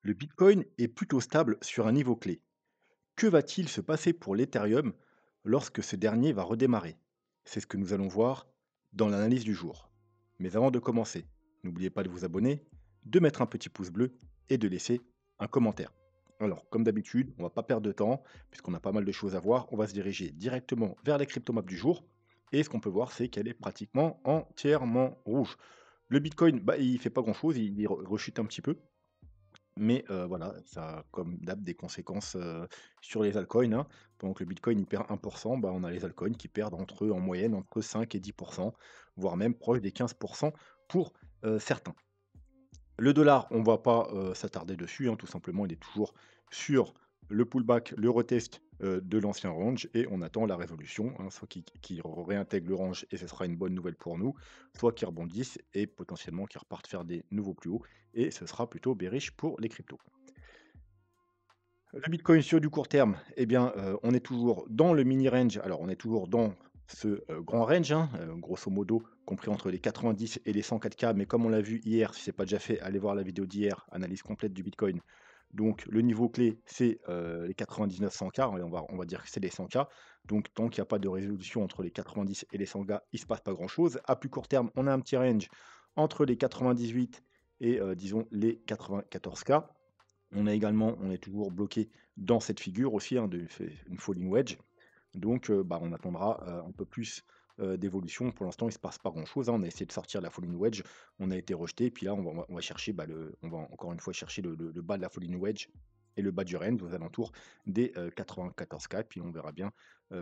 Le Bitcoin est plutôt stable sur un niveau clé. Que va-t-il se passer pour l'Ethereum lorsque ce dernier va redémarrer? C'est ce que nous allons voir dans l'analyse du jour. Mais avant de commencer, n'oubliez pas de vous abonner, de mettre un petit pouce bleu et de laisser un commentaire. Alors, comme d'habitude, on ne va pas perdre de temps, puisqu'on a pas mal de choses à voir. On va se diriger directement vers les crypto-mapes du jour. Et ce qu'on peut voir, c'est qu'elle est pratiquement entièrement rouge. Le Bitcoin, bah, il fait pas grand-chose, il rechute un petit peu. Mais voilà, ça a comme d'hab des conséquences, sur les altcoins, hein. Pendant que le bitcoin il perd 1, bah, on a les altcoins qui perdent en moyenne entre 5 et 10, voire même proche des 15 pour, certains. Le dollar, on va pas, s'attarder dessus, hein, tout simplement, il est toujours sur le pullback, le retest, de l'ancien range et on attend la résolution, hein, soit qui réintègre le range et ce sera une bonne nouvelle pour nous, soit qu'ils rebondissent et potentiellement qu'ils repartent faire des nouveaux plus hauts et ce sera plutôt bearish pour les cryptos. Le Bitcoin sur du court terme, eh bien, on est toujours dans le mini range. Alors, on est toujours dans ce, grand range, hein, grosso modo compris entre les 90 et les 104 K. Mais comme on l'a vu hier, si c'est pas déjà fait, allez voir la vidéo d'hier, analyse complète du Bitcoin. Donc le niveau clé, c'est, les 99-100 K, allez, on va dire que c'est les 100 K. Donc tant qu'il y a pas de résolution entre les 90 et les 100 K, il se passe pas grand chose. À plus court terme, on a un petit range entre les 98 et disons les 94 K. On est toujours bloqué dans cette figure aussi, hein, de fait une falling wedge. Donc, bah, on attendra, un peu plus, d'évolution. Pour l'instant, il ne se passe pas grand-chose, hein. On a essayé de sortir la falling wedge, on a été rejeté. Puis là, on va chercher, bah, on va encore une fois chercher le bas de la falling wedge et le bas du range aux alentours des, 94 K. Puis on verra bien,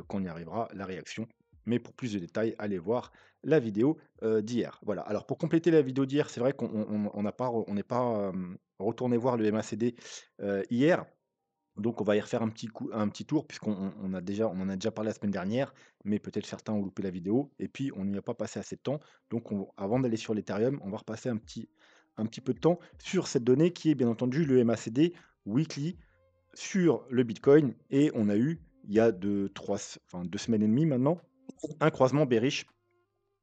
quand on y arrivera, la réaction. Mais pour plus de détails, allez voir la vidéo, d'hier. Voilà. Alors pour compléter la vidéo d'hier, c'est vrai qu'on n'a pas on n'est pas, retourné voir le MACD, hier. Donc on va y refaire un petit tour puisqu'on on en a déjà parlé la semaine dernière, mais peut-être certains ont loupé la vidéo et puis on n'y a pas passé assez de temps. Donc avant d'aller sur l'Ethereum, on va repasser un petit peu de temps sur cette donnée qui est bien entendu le MACD weekly sur le Bitcoin et on a eu, il y a 2 semaines et demie maintenant, un croisement bearish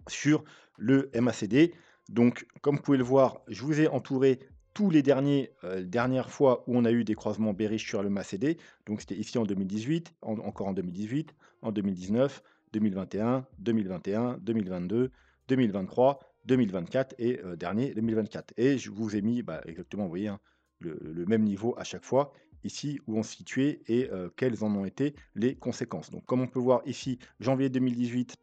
sur le MACD. Donc, comme vous pouvez le voir, je vous ai entouré tous les dernières fois où on a eu des croisements bearish sur le MACD. Donc, c'était ici en 2018, encore en 2018, en 2019, 2021, 2021, 2022, 2023, 2024 et dernier 2024. Et je vous ai mis bah, exactement, vous voyez, hein, le même niveau à chaque fois, ici où on se situait et quelles en ont été les conséquences. Donc, comme on peut voir ici, janvier 2018,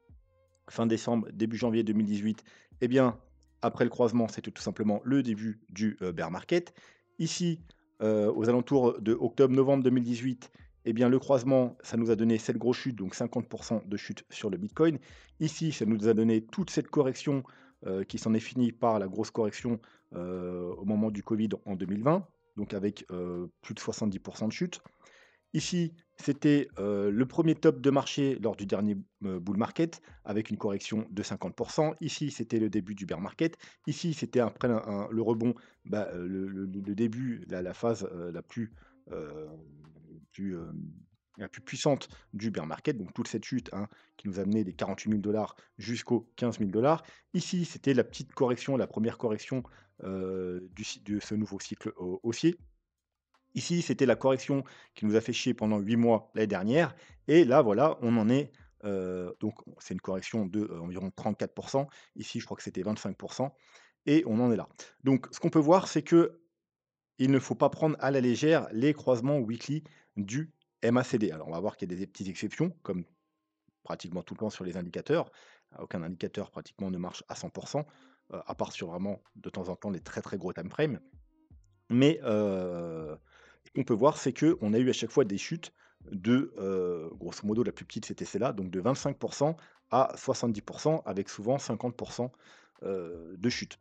fin décembre, début janvier 2018, eh bien, après le croisement, c'était tout simplement le début du, bear market. Ici, aux alentours de octobre-novembre 2018, eh bien, le croisement, ça nous a donné cette grosse chute, donc 50 de chute sur le bitcoin. Ici, ça nous a donné toute cette correction, qui s'en est finie par la grosse correction, au moment du covid en 2020, donc avec, plus de 70 de chute. Ici, c'était, le premier top de marché lors du dernier, bull market avec une correction de 50. Ici, c'était le début du bear market. Ici, c'était après le rebond, bah, le début, la phase, heu, plus, la plus puissante du bear market, donc toute cette chute, hein, qui nous a amené des 48 000 jusqu'aux 15 000. Ici, c'était la petite correction, la première correction, de ce nouveau cycle haussier. Ici, c'était la correction qui nous a fait chier pendant 8 mois l'année dernière et là, voilà, on en est, donc c'est une correction de, environ 34. Ici, je crois que c'était 25 et on en est là. Donc ce qu'on peut voir, c'est que il ne faut pas prendre à la légère les croisements weekly du MACD. Alors on va voir qu'il y a des petites exceptions, comme pratiquement tout le temps sur les indicateurs. Aucun indicateur pratiquement ne marche à 100 à part sur vraiment, de temps en temps, les très, très gros time frames. Mais ce qu'on peut voir, c'est qu'on a eu à chaque fois des chutes de, grosso modo, la plus petite, c'était celle-là, donc de 25 à 70 avec souvent 50 de chute.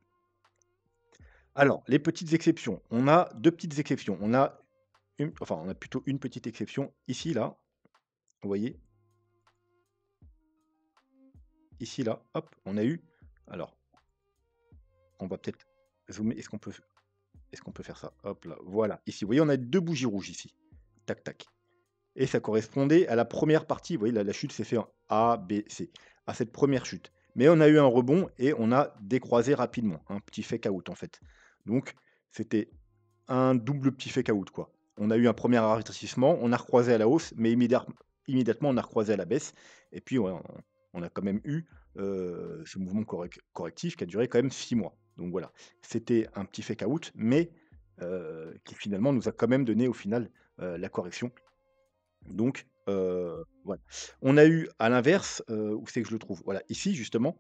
Alors, les petites exceptions, on a 2 petites exceptions. On a plutôt une petite exception ici, là, vous voyez? Ici, là, hop, on a eu alors, on va peut-être zoomer. Est-ce qu'on peut faire ça? Hop là, voilà, ici, vous voyez, on a 2 bougies rouges ici. Tac, tac. Et ça correspondait à la première partie, vous voyez la chute s'est fait en A, B, C, à cette première chute. Mais on a eu un rebond et on a décroisé rapidement, un petit fake out en fait. Donc c'était un double petit fake out, quoi. On a eu un premier ralentissement, on a recroisé à la hausse, mais immédiatement, on a recroisé à la baisse et puis, ouais, on a quand même eu, ce mouvement correctif qui a duré quand même 6 mois. Donc voilà, c'était un petit fake out, mais qui finalement nous a quand même donné au final, la correction. Donc voilà. On a eu à l'inverse, où c'est que je le trouve? Voilà, ici justement,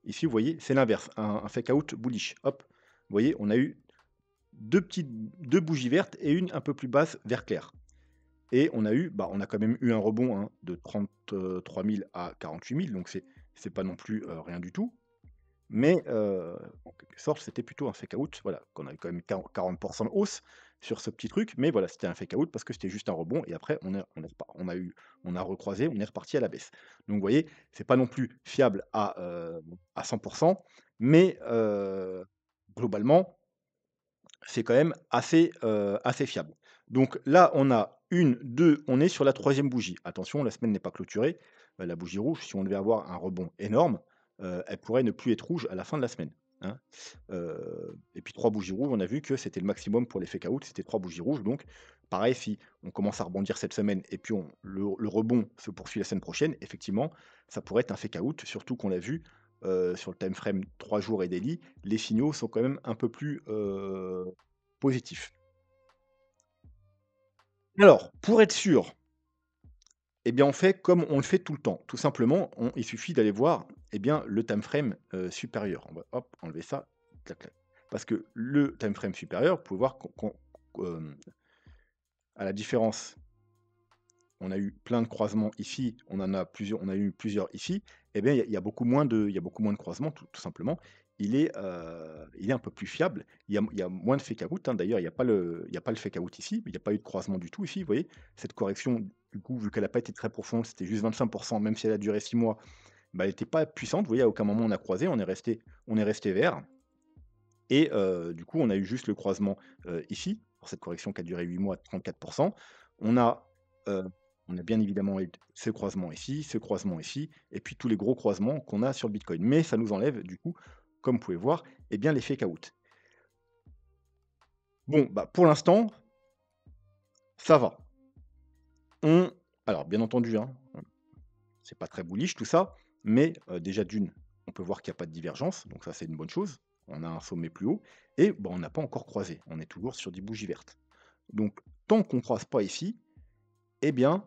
ici vous voyez, c'est l'inverse, un fake out bullish. Hop, vous voyez, on a eu 2 bougies vertes et une un peu plus basse, vert clair. Et on a eu, bah, on a quand même eu un rebond, hein, de 33 000 à 48 000, donc c'est pas non plus, rien du tout. Mais en quelque sorte, c'était plutôt un fake out, voilà, qu'on a eu quand même 40 de hausse sur ce petit truc, mais voilà, c'était un fake out parce que c'était juste un rebond et après on a recroisé, on est reparti à la baisse. Donc vous voyez, c'est pas non plus fiable à 100, mais globalement, c'est quand même assez fiable. Donc là, on a une, 2, on est sur la troisième bougie. Attention, la semaine n'est pas clôturée. La bougie rouge, si on devait avoir un rebond énorme, elle pourrait ne plus être rouge à la fin de la semaine, hein. Et puis 3 bougies rouges, on a vu que c'était le maximum pour les fake out, c'était 3 bougies rouges. Donc pareil, si on commence à rebondir cette semaine et puis le rebond se poursuit la semaine prochaine, effectivement, ça pourrait être un fake out, surtout qu'on l'a vu, sur le time frame 3 jours et daily, les signaux sont quand même un peu plus, positifs. Alors, pour être sûr, eh bien, on fait comme on le fait tout le temps. Tout simplement, il suffit d'aller voir, eh bien, le time frame, supérieur. On va, hop, enlever ça, clac, clac. Parce que le time frame supérieur, vous pouvez voir à la différence, on a eu plein de croisements ici, on a eu plusieurs ici, eh bien, il y a beaucoup moins de croisements, tout simplement. Il est un peu plus fiable. Il y a moins de fake out, hein. D'ailleurs, il y a pas le fake out ici, il y a pas eu de croisement du tout ici, vous voyez? Cette correction, du coup, vu qu'elle a pas été très profonde, c'était juste 25, même si elle a duré 6 mois, bah, elle était pas puissante. Vous voyez, à aucun moment on a croisé, on est resté vert et du coup, on a eu juste le croisement, ici, pour cette correction qui a duré 8 mois, 34. On a, heu, on a bien évidemment eu ce croisement ici, ce croisement ici et puis tous les gros croisements qu'on a sur le bitcoin. Mais ça nous enlève du coup, comme vous pouvez voir, eh bien les fake out. Bon, bah, pour l'instant, ça va. On Alors bien entendu, hein, c'est pas très bullish tout ça, mais déjà d'une, on peut voir qu'il y a pas de divergence, donc ça c'est une bonne chose. On a un sommet plus haut et bah, on n'a pas encore croisé. On est toujours sur des bougies vertes. Donc, tant qu'on ne croise pas ici, eh bien,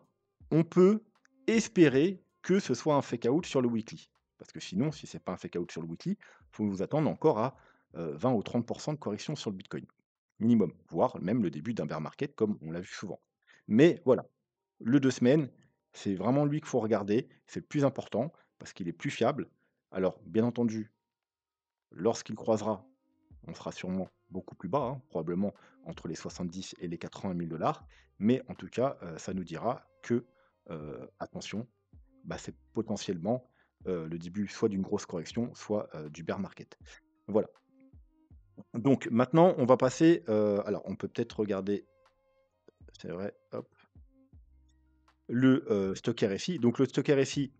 on peut espérer que ce soit un fake out sur le weekly. Parce que sinon, si c'est pas un fake out sur le weekly, il faut vous attendre encore à 20 ou 30 de correction sur le Bitcoin. Minimum, voire même le début d'un bear market comme on l'a vu souvent. Mais voilà, le 2 semaines, c'est vraiment lui qu'il faut regarder, c'est le plus important parce qu'il est plus fiable. Alors, bien entendu, lorsqu'il croisera, on sera sûrement beaucoup plus bas, hein, probablement entre les 70 et les 80 000 $. Mais en tout cas, ça nous dira que, attention, bah, c'est potentiellement, le début soit d'une grosse correction, soit, du bear market. Voilà. Donc maintenant, on va passer, alors on peut peut-être regarder, c'est vrai, hop, le, stock RSI. Donc le stock RSI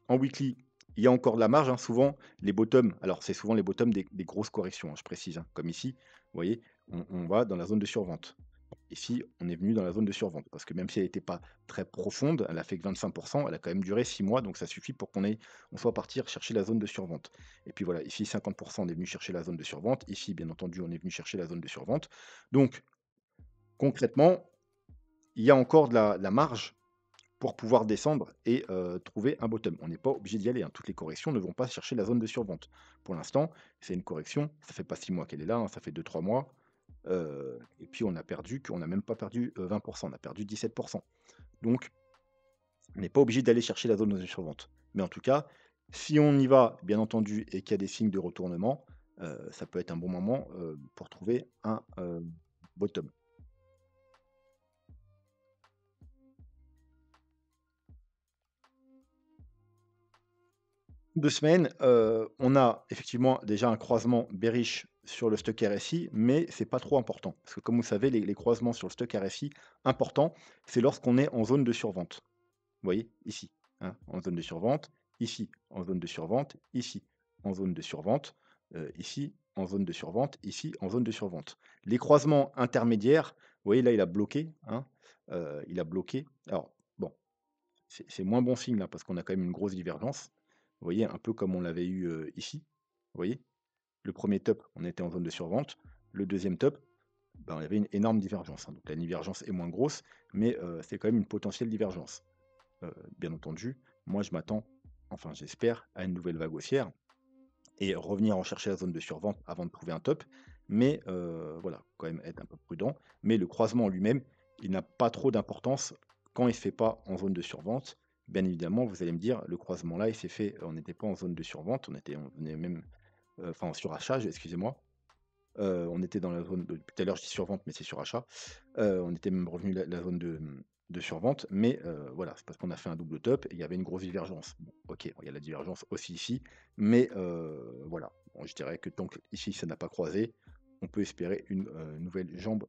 en weekly, il y a encore de la marge, hein. Souvent les bottoms, alors c'est souvent les bottoms des grosses corrections, hein, je précise, hein. Comme ici, vous voyez, on va dans la zone de survente. Ici, on est venu dans la zone de survente parce que même si elle n'était pas très profonde, elle a fait que 25, elle a quand même duré 6 mois, donc ça suffit pour on soit parti chercher la zone de survente. Et puis voilà, ici 50, on est venu chercher la zone de survente. Ici, bien entendu, on est venu chercher la zone de survente. Donc concrètement, il y a encore de la marge pour pouvoir descendre et trouver un bottom. On n'est pas obligé d'y aller, hein. Toutes les corrections ne vont pas chercher la zone de survente. Pour l'instant, c'est une correction, ça fait pas 6 mois qu'elle est là, hein, ça fait 2, 3 mois, et puis on n'a même pas perdu, 20, on a perdu 17. Donc on n'est pas obligé d'aller chercher la zone de survente. Mais en tout cas, si on y va, bien entendu, et qu'il y a des signes de retournement, ça peut être un bon moment, pour trouver un, bottom. 2 semaines, on a effectivement déjà un croisement bearish sur le stock RSI, mais c'est pas trop important. Parce que comme vous savez, les croisements sur le stock RSI importants, c'est lorsqu'on est en zone de survente. Vous voyez? Ici, hein, en zone de survente, ici, en zone de survente, ici, en zone de survente, ici en zone de survente, ici en zone de survente. Les croisements intermédiaires, vous voyez là, il a bloqué, hein, il a bloqué. Alors bon, c'est moins bon signe là parce qu'on a quand même une grosse divergence. Vous voyez, un peu comme on l'avait eu, ici. Vous voyez? Le premier top, on était en zone de survente. Le deuxième top, ben, il y avait une énorme divergence, hein. Donc la divergence est moins grosse, mais c'est quand même une potentielle divergence. Bien entendu, moi je m'attends, enfin j'espère, à une nouvelle vague haussière et revenir en chercher la zone de survente avant de trouver un top. Mais voilà, quand même être un peu prudent. Mais le croisement en lui-même, il n'a pas trop d'importance quand il ne se fait pas en zone de survente. Bien évidemment, vous allez me dire, le croisement là, il s'est fait, on n'était pas en zone de survente, on est même, enfin en surachat, excusez-moi. On était dans la zone depuis tout à l'heure, je dis survente, mais c'est surachat. On était même revenu la zone de survente, mais voilà, c'est parce qu'on a fait un double top et il y avait une grosse divergence. Bon, OK, il y a la divergence aussi ici, mais voilà. Bon, je dirais que tant qu'ici ça n'a pas croisé, on peut espérer une, nouvelle jambe,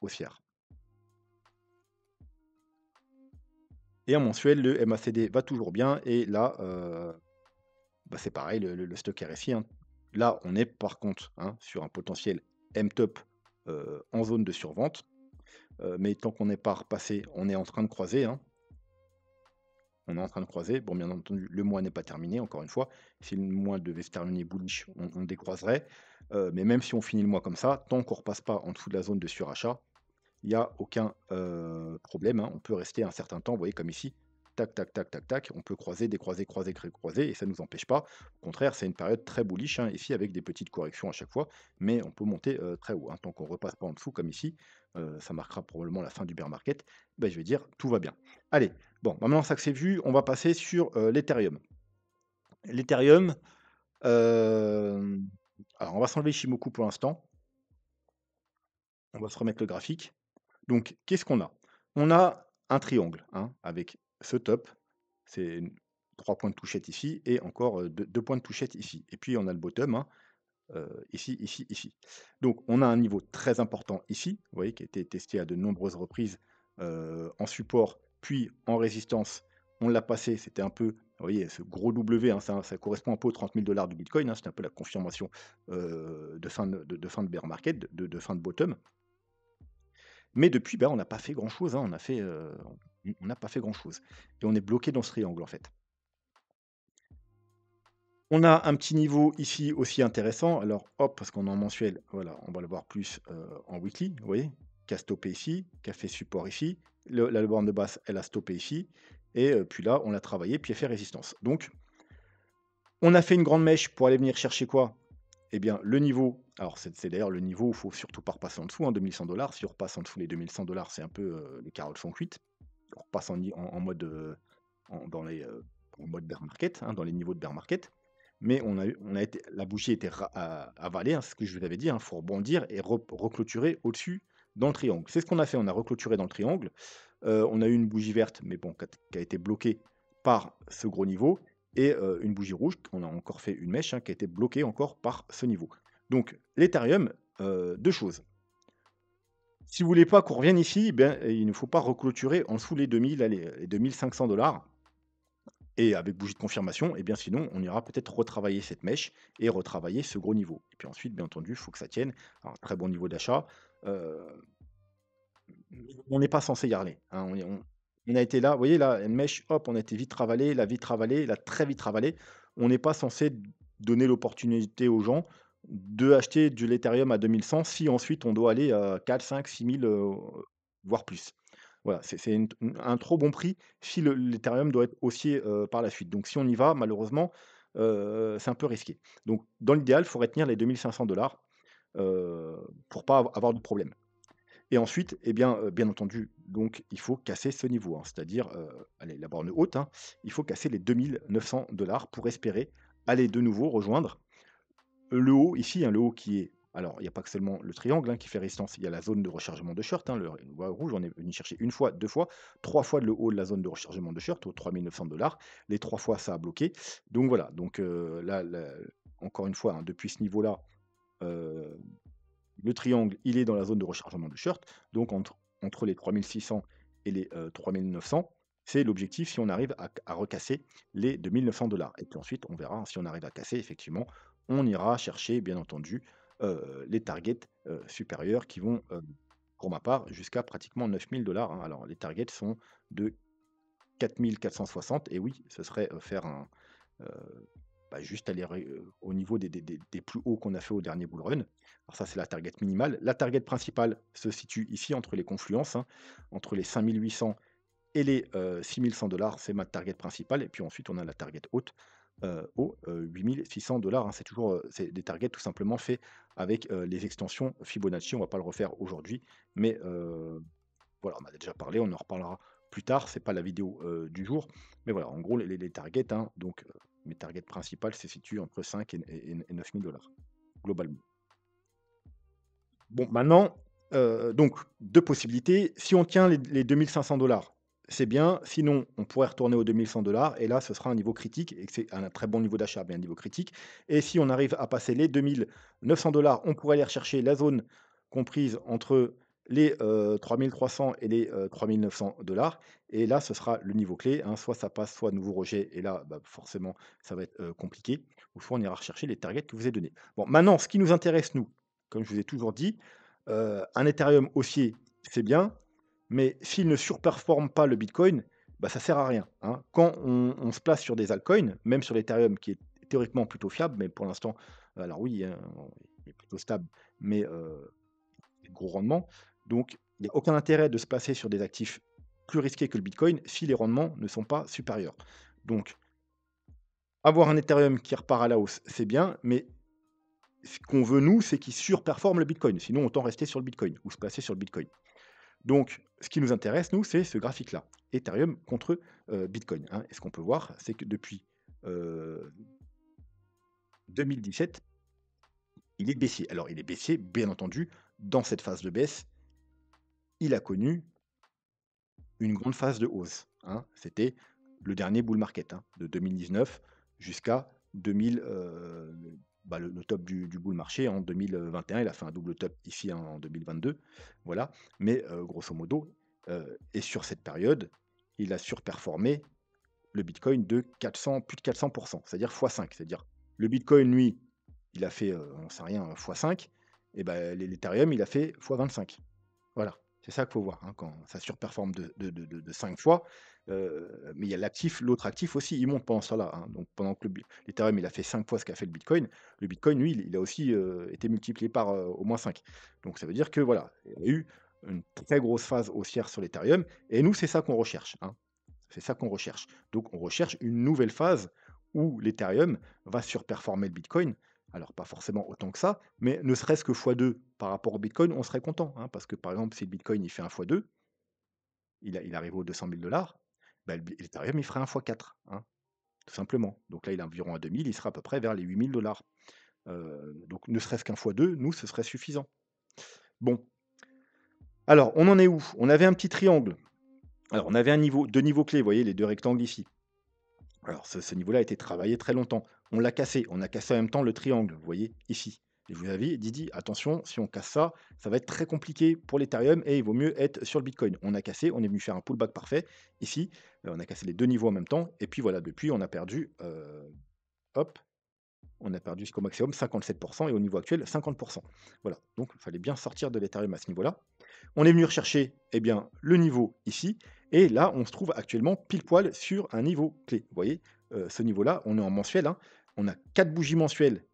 haussière. Et en mensuel, le MACD va toujours bien et là, bah, c'est pareil, le stock RSI, hein. Là, on est par contre, hein, sur un potentiel M-top, en zone de survente. Mais tant qu'on n'est pas repassé, on est en train de croiser, hein. On est en train de croiser. Bon, bien entendu, le mois n'est pas terminé, encore une fois. Si le mois devait se terminer bullish, on décroiserait. Mais même si on finit le mois comme ça, tant qu'on ne repasse pas en dessous de la zone de surachat, il y a aucun, problème, hein. On peut rester un certain temps, vous voyez comme ici, tac, tac, tac, tac, tac, on peut croiser, décroiser, croiser, croiser et ça ne nous empêche pas. Au contraire, c'est une période très bullish, hein, ici avec des petites corrections à chaque fois, mais on peut monter, très haut, hein. Tant qu'on ne repasse pas en dessous comme ici, ça marquera probablement la fin du bear market, ben je vais dire: «Tout va bien». Allez, bon, bah, maintenant ça que c'est vu, on va passer sur, l'Ethereum. L'Ethereum, hem, alors on va s'enlever Shimoku pour l'instant, on va se remettre le graphique. Donc, qu'est-ce qu'on a? On a un triangle, hein, avec ce top, c'est 3 points de touchette ici et encore, 2 points de touchette ici. Et puis on a le bottom, hein, ici, ici, ici. Donc on a un niveau très important ici, vous voyez, qui a été testé à de nombreuses reprises, en support, puis en résistance. On l'a passé, c'était un peu, vous voyez, ce gros W, hein, ça correspond un peu aux 30 000 du bitcoin, hein, c'était un peu la confirmation, de fin de bear market, de fin de bottom. Mais depuis, bah, on n'a pas fait grand-chose, hein. On a fait, on n'a pas fait grand-chose et on est bloqué dans ce triangle, en fait. On a un petit niveau ici aussi intéressant. Alors hop, parce qu'on est en mensuel, voilà, on va le voir plus, en weekly, vous voyez? Qui a stoppé ici, qui a fait support ici. La borne de basse, elle a stoppé ici et puis là, on l'a travaillé, puis elle fait résistance. Donc on a fait une grande mèche pour aller venir chercher quoi? Eh bien, le niveau, alors c'est d'ailleurs le niveau où il faut surtout pas repasser en dessous, hein, 2 100 $. Si on repasse en dessous les 2 100 c'est un peu, les carottes sont cuites. On repasse en mode, dans les, en mode bear market, hein, dans les niveaux de bear market. Mais on a été la bougie a été avalée, hein, c'est ce que je vous avais dit, hein, faut rebondir et reclôturer au-dessus dans le triangle. C'est ce qu'on a fait, on a reclôturé dans le triangle. On a eu une bougie verte, mais bon, qui a été bloquée par ce gros niveau et une bougie rouge, on a encore fait une mèche, hein, qui a été bloquée encore par ce niveau. Donc l'Ethereum, 2 choses. Si vous voulez pas qu'on revienne ici, ben, il ne faut pas reclôturer en dessous les 2000, allez, les 2 500 et avec bougie de confirmation et bien sinon on ira peut-être retravailler cette mèche et retravailler ce gros niveau. Et puis ensuite, bien entendu, il faut que ça tienne. Alors, très bon niveau d'achat, heu, on n'est pas censé y aller, hein. On a été là, vous voyez là, une mèche, hop, on a été vite ravalé, la vite ravalé, la très vite ravalé. On n'est pas censé donner l'opportunité aux gens d'acheter de l'Ethereum à 2100 si ensuite on doit aller à 4 5 6 000, voire plus. Voilà, c'est un trop bon prix si l'Ethereum doit être haussier, par la suite. Donc si on y va, malheureusement, c'est un peu risqué. Donc dans l'idéal, il faut retenir les 2 500 pour pas avoir de problème. Et ensuite, eh bien, bien entendu, donc il faut casser ce niveau, hein, c'est-à-dire, allez, la borne haute, hein, il faut casser les 2 900 pour espérer aller de nouveau rejoindre le haut ici, hein, le haut qui est, alors il n'y a pas que seulement le triangle, hein, qui fait résistance, il y a la zone de rechargement de short, hein, le voie rouge, on est venu chercher une fois, 2 fois, 3 fois le haut de la zone de rechargement de short aux 3 900. Les 3 fois ça a bloqué. Donc voilà, donc là, encore une fois, hein, depuis ce niveau-là, heu le triangle, il est dans la zone de rechargement de short, donc entre les 3 600 et les, 3 900, c'est l'objectif si on arrive à recasser les 2 900 et puis ensuite on verra, hein, si on arrive à casser effectivement, on ira chercher bien entendu, les targets, supérieurs qui vont, pour ma part, jusqu'à pratiquement 9 000 $, hein. Alors les targets sont de 4 460 et oui, ce serait, faire un, heu, bah, juste aller au niveau des plus hauts qu'on a fait au dernier bull run. Alors ça, c'est la target minimale. La target principale se situe ici entre les confluences, hein, entre les 5 800 et les, 6 100 $, c'est ma target principale et puis ensuite on a la target haute, aux, 8 600 $, hein. C'est toujours, c'est des targets tout simplement faits avec, les extensions Fibonacci. On va pas le refaire aujourd'hui, mais, voilà, on en a déjà parlé, on en reparlera plus tard, c'est pas la vidéo, du jour. Mais voilà, en gros les targets, hein, donc, mes targets principales se situent entre 5 et 9 000 $, globalement. Bon, maintenant, donc 2 possibilités. Si on tient les 2 500 $, c'est bien, sinon on pourrait retourner aux 2 100 $ et là, ce sera un niveau critique et que c'est un très bon niveau d'achat, mais un niveau critique et si on arrive à passer les 2 900 $, on pourrait aller rechercher la zone comprise entre les, 3 300 et les, 3 900 $ et là, ce sera le niveau clé, hein. Soit ça passe, soit nouveau rejet et là, bah, forcément, ça va être, compliqué ou soit on ira rechercher les targets que je vous ai donnés. Bon, maintenant, ce qui nous intéresse, nous, comme je vous ai toujours dit, un Ethereum haussier, c'est bien, mais s'il ne surperforme pas le Bitcoin, bah, ça sert à rien, hein. Quand on se place sur des altcoins, même sur l'Ethereum qui est théoriquement plutôt fiable, mais pour l'instant, alors oui, hein, il est plutôt stable, mais gros rendement. Donc il n'y a aucun intérêt de se placer sur des actifs plus risqués que le Bitcoin si les rendements ne sont pas supérieurs. Donc avoir un Ethereum qui repart à la hausse, c'est bien, mais ce qu'on veut nous, c'est qu'il surperforme le Bitcoin. Sinon, autant rester sur le Bitcoin ou se placer sur le Bitcoin. Donc, ce qui nous intéresse, nous, c'est ce graphique-là. Ethereum contre Bitcoin, hein. Et ce qu'on peut voir, c'est que depuis euh, 2017, il est baissier. Alors, il est baissier, bien entendu, dans cette phase de baisse, il a connu une grande phase de hausse, hein. C'était le dernier bull market, hein, de 2019 jusqu'à 2000, bah, le top du bull marché en 2021. Il a fait un double top ici en 2022, voilà. Mais grosso modo, et sur cette période, il a surperformé le Bitcoin de 400, plus de 400, c'est-à-dire x5. C'est-à-dire le Bitcoin, lui, il a fait, on sait rien, x5, et ben l'Ethereum, il a fait x25. Voilà, c'est ça qu'il faut voir, hein, quand ça surperforme de 5 fois, mais il y a l'actif, l'autre actif aussi, il monte pendant ce temps-là, hein. Donc pendant que l'Ethereum, il a fait 5 fois ce qu'a fait le Bitcoin, lui, il a aussi, été multiplié par, au moins 5. Donc ça veut dire que voilà, il y a eu une très grosse phase haussière sur l'Ethereum et nous, c'est ça qu'on recherche, hein. C'est ça qu'on recherche. Donc on recherche une nouvelle phase où l'Ethereum va surperformer le Bitcoin. Alors pas forcément autant que ça, mais ne serait-ce que x2 par rapport au Bitcoin, on serait content, hein, parce que par exemple, si le Bitcoin il fait un x2, il arrive aux 200 000 $, bah, l'Ethereum il ferait un x4, hein, tout simplement. Donc là, il est environ à 2000, il sera à peu près vers les 8 000 $. Donc ne serait-ce qu'un x2, nous, ce serait suffisant. Bon, alors on en est où? On avait un petit triangle. Alors on avait un niveau, deux niveaux clés, vous voyez les deux rectangles ici. Alors ce niveau-là a été travaillé très longtemps. On a cassé en même temps le triangle, vous voyez, ici. Et je vous avais dit: «Attention, si on casse ça, ça va être très compliqué pour l'Ethereum et il vaut mieux être sur le Bitcoin». On a cassé, on est venu faire un pullback parfait ici, on a cassé les 2 niveaux en même temps et puis voilà, depuis on a perdu, hop, on a perdu jusqu'au maximum 57 et au niveau actuel 50. Voilà, donc il fallait bien sortir de l'Ethereum à ce niveau-là. On est venu rechercher, eh bien, le niveau ici et là, on se trouve actuellement pile poil sur un niveau clé. Vous voyez? Ce niveau-là, on est en mensuel, hein. On a 4 bougies mensuelles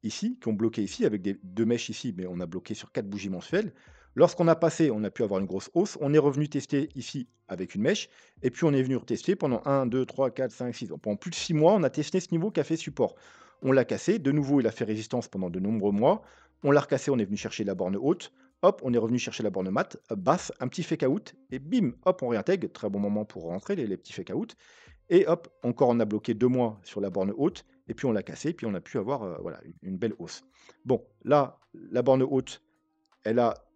ici, qui ont bloqué ici avec des 2 mèches ici, mais on a bloqué sur 4 bougies mensuelles. Lorsqu'on a passé, on a pu avoir une grosse hausse. On est revenu tester ici avec une mèche et puis on est venu retester pendant 1, 2, 3, 4, 5, 6. Donc pendant plus de 6 mois, on a testé ce niveau qui a fait support. On l'a cassé, de nouveau, il a fait résistance pendant de nombreux mois. On l'a recassé, on est venu chercher la borne haute. Hop, on est revenu chercher la borne basse, un petit fake out et bim, hop, on réintègre. Très bon moment pour rentrer les petits fake out. Et hop, encore on a bloqué 2 mois sur la borne haute et puis on l'a cassé, puis on a pu avoir, voilà, une belle hausse. Bon, là, la borne haute, elle a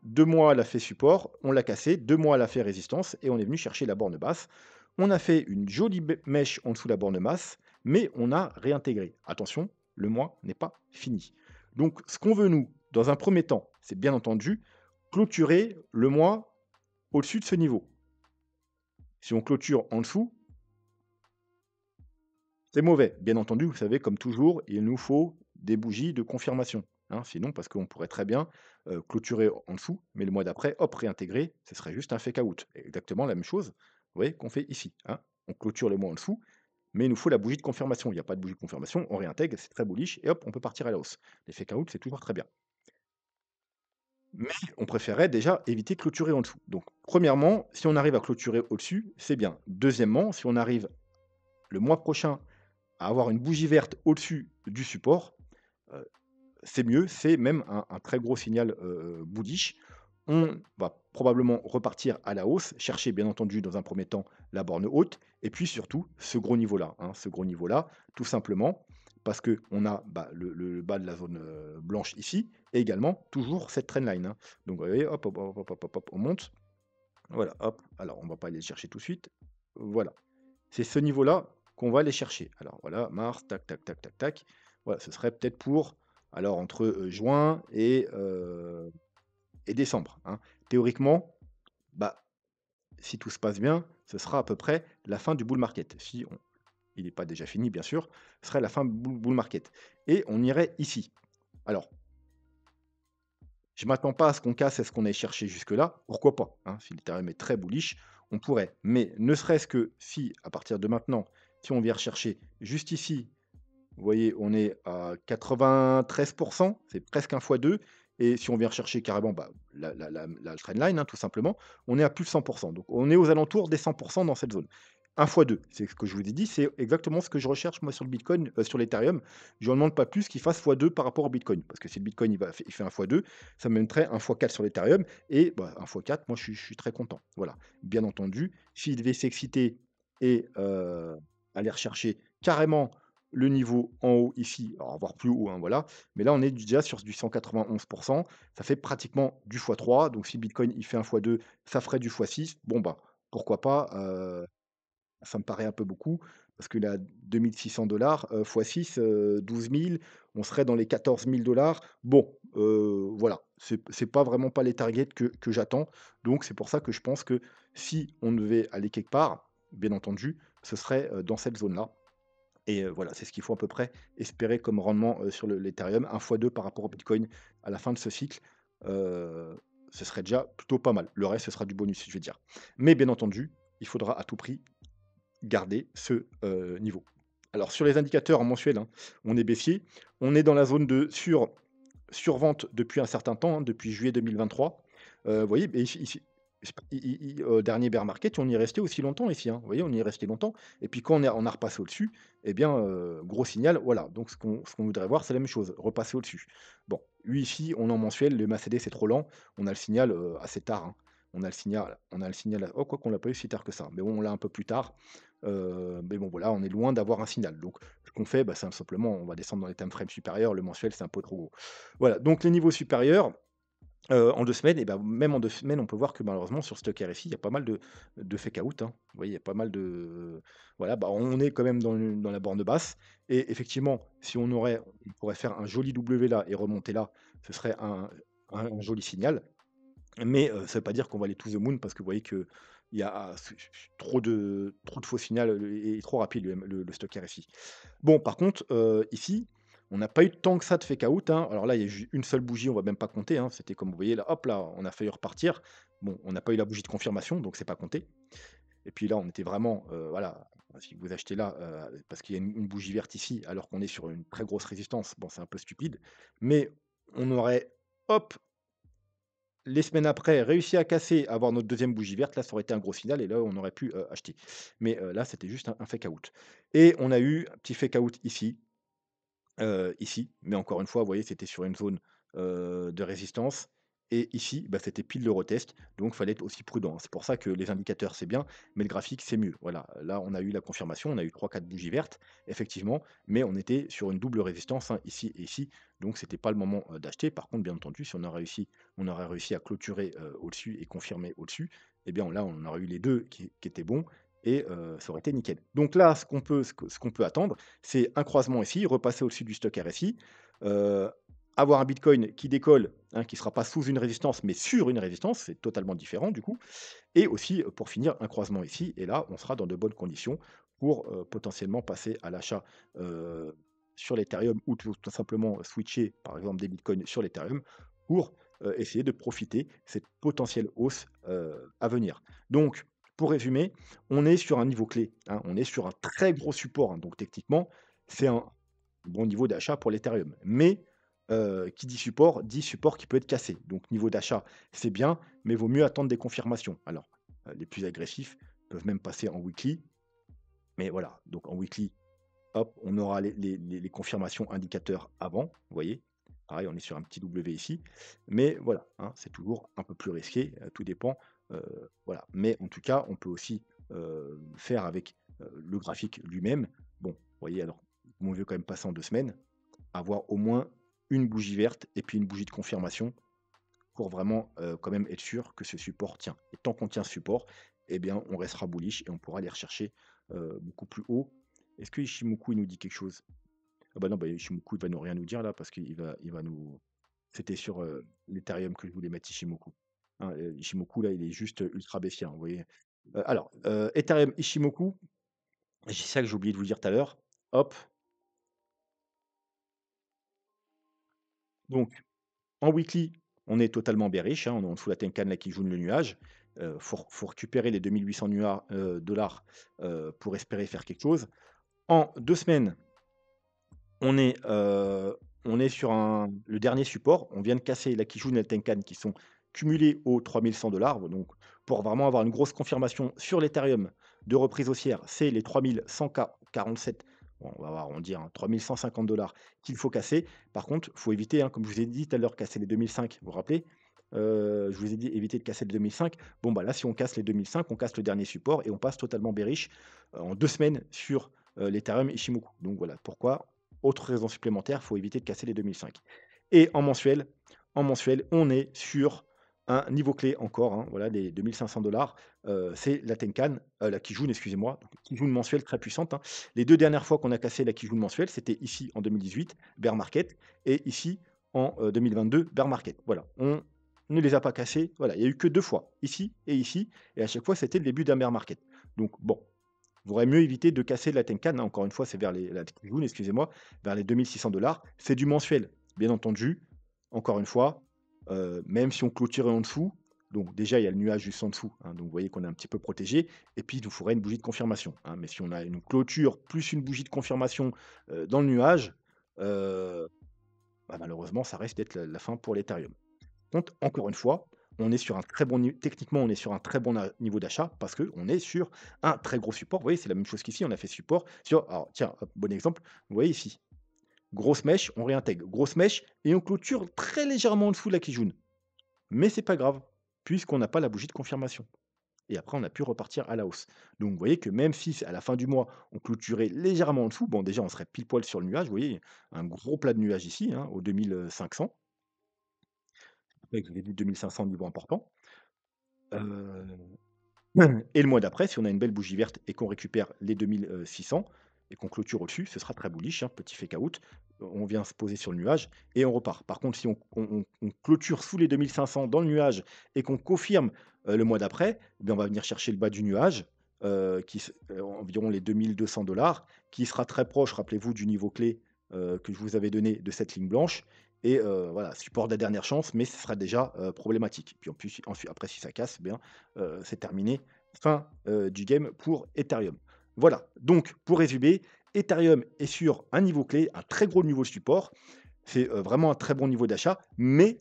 2 mois, elle a fait support, on l'a cassé, 2 mois, elle a fait résistance et on est venu chercher la borne basse. On a fait une jolie mèche en dessous de la borne basse, mais on a réintégré. Attention, le mois n'est pas fini. Donc ce qu'on veut nous, dans un premier temps, c'est bien entendu clôturer le mois au-dessus de ce niveau. Si on clôture en dessous, c'est mauvais. Bien entendu, vous savez, comme toujours, il nous faut des bougies de confirmation, hein. Sinon parce qu'on pourrait très bien, clôturer en dessous, mais le mois d'après, hop, réintégrer, ce serait juste un fake out. Exactement la même chose, vous voyez, qu'on fait ici, hein. On clôture le mois en dessous, mais il nous faut la bougie de confirmation. Il n'y a pas de bougie de confirmation, on réintègre, c'est très bullish et hop, on peut partir à la hausse. Les fake out, c'est toujours très bien. Mais on préférait déjà éviter de clôturer en dessous. Donc, premièrement, si on arrive à clôturer au-dessus, c'est bien. Deuxièmement, si on arrive le mois prochain à avoir une bougie verte au-dessus du support, heu, c'est mieux, c'est même un très gros signal, bullish. On va probablement repartir à la hausse, chercher bien entendu dans un premier temps la borne haute et puis surtout ce gros niveau-là, hein, ce gros niveau-là, tout simplement parce qu'on a, bah, le bas de la zone, blanche ici et également toujours cette trendline, hein. Donc vous voyez, hop, hop, hop, hop, hop, hop, hop, on monte, voilà, hop, alors on va pas aller le chercher tout de suite, voilà. C'est ce niveau-là qu'on va aller chercher. Alors voilà, mars, tac, tac, tac, tac, tac. Voilà, ce serait peut-être pour alors entre, juin et décembre, hein. Théoriquement, bah, si tout se passe bien, ce sera à peu près la fin du bull market. Si on il n'est pas déjà fini bien sûr, ce serait la fin bull market et on irait ici. Alors, je m'attends pas à ce qu'on casse et ce qu'on aille chercher jusque-là, pourquoi pas, hein? Si l'Ethereum est très bullish, on pourrait. Mais ne serait-ce que si, à partir de maintenant, si on vient rechercher juste ici. Vous voyez, on est à 93, c'est presque un fois 2. Et si on vient rechercher carrément, bah, la trendline, hein, tout simplement, on est à plus de 100. Donc on est aux alentours des 100 dans cette zone. Un fois 2, c'est ce que je vous ai dit, c'est exactement ce que je recherche moi sur le bitcoin, sur l'Ethereum. Je ne demande pas plus qu'il fasse fois 2 par rapport au bitcoin. Parce que si le bitcoin il fait un fois 2, ça me mettrait un fois 4 sur l'Ethereum et bah, un fois 4, moi je suis très content. Voilà. Bien entendu, s'il devait s'exciter et aller rechercher carrément le niveau en haut ici, alors voire plus haut, hein, voilà. Mais là, on est déjà sur du 191. Ça fait pratiquement du x3. Donc si le bitcoin, il fait un x2, ça ferait du x6. Bon, bah, pourquoi pas, ça me paraît un peu beaucoup parce que là, 2 600 x6, 12 000, on serait dans les 14 000. Bon, voilà, c'est pas vraiment pas les targets que j'attends. Donc c'est pour ça que je pense que si on devait aller quelque part, bien entendu, ce serait, dans cette zone-là. Et voilà, c'est ce qu'il faut à peu près espérer comme rendement, sur l'Ethereum, 1 fois 2 par rapport au Bitcoin à la fin de ce cycle. Heu, Ce serait déjà plutôt pas mal. Le reste, ce sera du bonus, je vais dire. Mais bien entendu, il faudra à tout prix garder ce, niveau. Alors sur les indicateurs mensuels, hein, on est baissier. On est dans la zone de survente depuis un certain temps, hein, depuis juillet 2023. Vous voyez, beh, ici dernier bear market, on y est resté aussi longtemps ici, hein. Vous voyez, on y est resté longtemps et puis quand on a repassé au-dessus, eh bien, gros signal, voilà. Donc ce qu'on voudrait voir, c'est la même chose, repasser au-dessus. Bon, lui ici, on est en mensuel, le MACD, c'est trop lent. On a le signal, assez tard, hein. On a le signal oh quoique on l'a pas eu si tard que ça, mais bon, on l'a un peu plus tard. Mais bon, voilà, on est loin d'avoir un signal. Donc ce qu'on fait, bah, c'est simplement, on va descendre dans les time frames supérieurs. Le mensuel, c'est un peu trop gros. Voilà, donc les niveaux supérieurs, en 2 semaines et ben, même en 2 semaines, on peut voir que malheureusement sur Stock RSI, il y a pas mal de fake out, hein. Vous voyez, il y a pas mal de voilà, bah, on est quand même dans la borne basse et effectivement, si on pourrait faire un joli W là et remonter là, ce serait un joli signal. Mais, ça veut pas dire qu'on va aller to the moon parce que vous voyez qu'il y a trop de faux signal, et trop rapide le Stock RSI. Bon, par contre, ici, on n'a pas eu tant que ça de fake out, hein. Alors là, il y a eu une seule bougie, on va même pas compter, hein. C'était comme vous voyez là, hop là, on a failli repartir. Bon, on n'a pas eu la bougie de confirmation, donc c'est pas compté. Et puis là, on était vraiment, voilà, si vous achetez là, parce qu'il y a une bougie verte ici, alors qu'on est sur une très grosse résistance, bon, c'est un peu stupide. Mais on aurait, hop, les semaines après, réussi à casser, avoir notre deuxième bougie verte, là, ça aurait été un gros signal et là, on aurait pu, acheter. Mais, là, c'était juste un fake out et on a eu un petit fake out ici, ici, mais encore une fois, vous voyez, c'était sur une zone, de résistance et ici, bah, c'était pile le retest, donc fallait être aussi prudent, hein. C'est pour ça que les indicateurs, c'est bien, mais le graphique, c'est mieux. Voilà, là, on a eu la confirmation, on a eu trois quatre bougies vertes, effectivement, mais on était sur une double résistance, hein, ici et ici, donc c'était pas le moment, d'acheter. Par contre, bien entendu, si on aurait réussi à clôturer, au-dessus et confirmer au-dessus, eh bien, là, on aurait eu les 2 qui étaient bons et ça aurait été nickel. Donc là, ce qu'on peut attendre, c'est un croisement ici, repasser au-dessus du stock RSI, heu, avoir un bitcoin qui décolle, hein, qui ne sera pas sous une résistance, mais sur une résistance, c'est totalement différent du coup et aussi, pour finir, un croisement ici et là, on sera dans de bonnes conditions pour, potentiellement passer à l'achat, sur l'Ethereum ou tout simplement switcher, par exemple, des bitcoins sur l'Ethereum pour, essayer de profiter cette potentielle hausse, à venir. Donc pour résumer, on est sur un niveau clé, hein, on est sur un très gros support, hein, donc techniquement, c'est un bon niveau d'achat pour l'Ethereum. Mais, qui dit support qui peut être cassé. Donc niveau d'achat, c'est bien, mais vaut mieux attendre des confirmations. Alors, les plus agressifs peuvent même passer en weekly, mais voilà, donc en weekly, hop, on aura les confirmations indicateurs avant, vous voyez? Pareil, on est sur un petit W ici, mais voilà, hein, c'est toujours un peu plus risqué, tout dépend, voilà. Mais en tout cas, on peut aussi, faire avec, le graphique lui-même. Bon, vous voyez, alors, mon vieux quand même passer en 2 semaines, avoir au moins une bougie verte et puis une bougie de confirmation pour vraiment, quand même être sûr que ce support tient. Et tant qu'on tient ce support, eh bien, on restera bullish et on pourra aller rechercher, beaucoup plus haut. Est-ce que Ishimoku, il nous dit quelque chose? Ah bah non, bah, Ishimoku, il va nous rien nous dire là parce qu'il va nous c'était sur, l'Ethereum que je voulais mettre Ishimoku. Hein, Ishimoku là, il est juste, ultra baissier, hein, vous voyez? Alors, Ethereum Ishimoku, c'est ça que j'ai oublié de vous dire tout à l'heure. Hop, donc en weekly, on est totalement bearish, hein, on est en dessous la Tenkan là qui jaune le nuage. Faut récupérer les 2 800 dollars, pour espérer faire quelque chose. En 2 semaines, on est, heu, on est sur le dernier support. On vient de casser la Kijun et la Tenkan qui sont cumulés aux 3 100 donc pour vraiment avoir une grosse confirmation sur l'Ethereum de reprise haussière, c'est les 3 147, bon, on va arrondir, hein, 3 150 qu'il faut casser. Par contre, il faut éviter, hein, comme je vous ai dit tout à l'heure, casser les 2005, vous vous rappelez? Je vous ai dit éviter de casser les 2005. Bon, bah, là, si on casse les 2005, on casse le dernier support et on passe totalement bearish, en 2 semaines sur, l'Ethereum Ishimoku. Donc voilà pourquoi autre raison supplémentaire, il faut éviter de casser les 2005. Et en mensuel, on est sur un niveau clé encore, hein, voilà, les 2 500 c'est la Tenkan, la Kijun, excusez-moi, donc Kijun mensuelle très puissante, hein. Les 2 dernières fois qu'on a cassé la Kijun mensuelle, c'était ici en 2018, bear market, et ici en, 2022, bear market. Voilà, on ne les a pas cassés, voilà, il y a eu que 2 fois, ici, et à chaque fois, c'était le début d'un bear market. Donc bon, vaudrait mieux éviter de casser la Tenkan, hein, encore une fois, c'est vers la Kijun, excusez-moi, vers les 2 600 C'est du mensuel, bien entendu. Encore une fois, même si on clôturait en dessous, donc déjà, il y a le nuage juste en dessous, hein, donc vous voyez qu'on est un petit peu protégé et puis il nous faudrait une bougie de confirmation, hein. Mais si on a une clôture plus une bougie de confirmation, dans le nuage, heu, bah, malheureusement, ça risque d'être la fin pour l'Ethereum. Contre, encore une fois, on est sur un très bon ni techniquement, on est sur un très bon niveau d'achat parce qu'on est sur un très gros support. Vous voyez, c'est la même chose qu'ici, on a fait support sur alors tiens, hop, bon exemple, vous voyez ici, grosse mèche, on réintègre, grosse mèche et on clôture très légèrement en dessous de la Kijun. Mais c'est pas grave, puisqu'on n'a pas la bougie de confirmation et après on a pu repartir à la hausse. Donc vous voyez que même si à la fin du mois, on clôturait légèrement en dessous, bon déjà on serait pile poil sur le nuage, vous voyez? Un gros plat de nuage ici, hein, aux 2 500. Après je vous ai dit 2 500 niveau important. Heu et le mois d'après, si on a une belle bougie verte et qu'on récupère les 2 600 et qu'on clôture au-dessus, ce sera très bullish, hein, petit fake out. On vient se poser sur le nuage et on repart. Par contre, si on clôture sous les 2 500 dans le nuage et qu'on confirme, le mois d'après, eh bien, on va venir chercher le bas du nuage, environ les 2 200 qui sera très proche, rappelez-vous, du niveau clé, que je vous avais donné de cette ligne blanche et voilà, support de la dernière chance, mais ce sera déjà, problématique. Puis en plus, ensuite après si ça casse, eh bien, c'est terminé. Fin, du game pour Ethereum. Voilà, donc pour résumer, Ethereum est sur un niveau clé, un très gros niveau de support. C'est, vraiment un très bon niveau d'achat, mais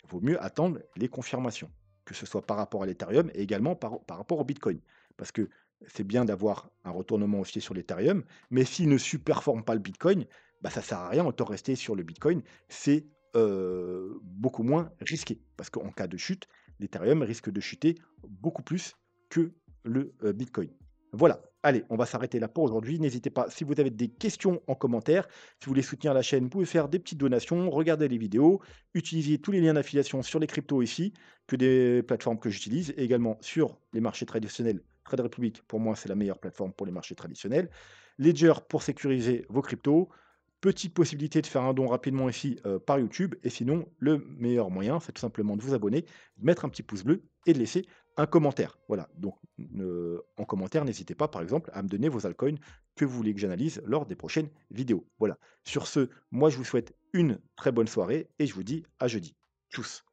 il vaut mieux attendre les confirmations, que ce soit par rapport à l'Ethereum et également par rapport au Bitcoin. Parce que c'est bien d'avoir un retournement haussier sur l'Ethereum, mais s'il ne surperforme pas le Bitcoin, bah, ça sert à rien, autant rester sur le Bitcoin. C'est, beaucoup moins risqué parce qu'en cas de chute, l'Ethereum risque de chuter beaucoup plus que le, Bitcoin. Voilà, allez, on va s'arrêter là pour aujourd'hui. N'hésitez pas, si vous avez des questions en commentaire, si vous voulez soutenir la chaîne, vous pouvez faire des petites donations, regarder les vidéos, utiliser tous les liens d'affiliation sur les cryptos ici, que des plateformes que j'utilise, et également sur les marchés traditionnels. Trade Republic, pour moi, c'est la meilleure plateforme pour les marchés traditionnels. Ledger pour sécuriser vos cryptos. Petite possibilité de faire un don rapidement ici par YouTube. Et sinon, le meilleur moyen, c'est tout simplement de vous abonner, de mettre un petit pouce bleu et de laisser un commentaire. Voilà, donc en commentaire, n'hésitez pas, par exemple, à me donner vos altcoins que vous voulez que j'analyse lors des prochaines vidéos. Voilà. Sur ce, moi, je vous souhaite une très bonne soirée et je vous dis à jeudi. Tchuss.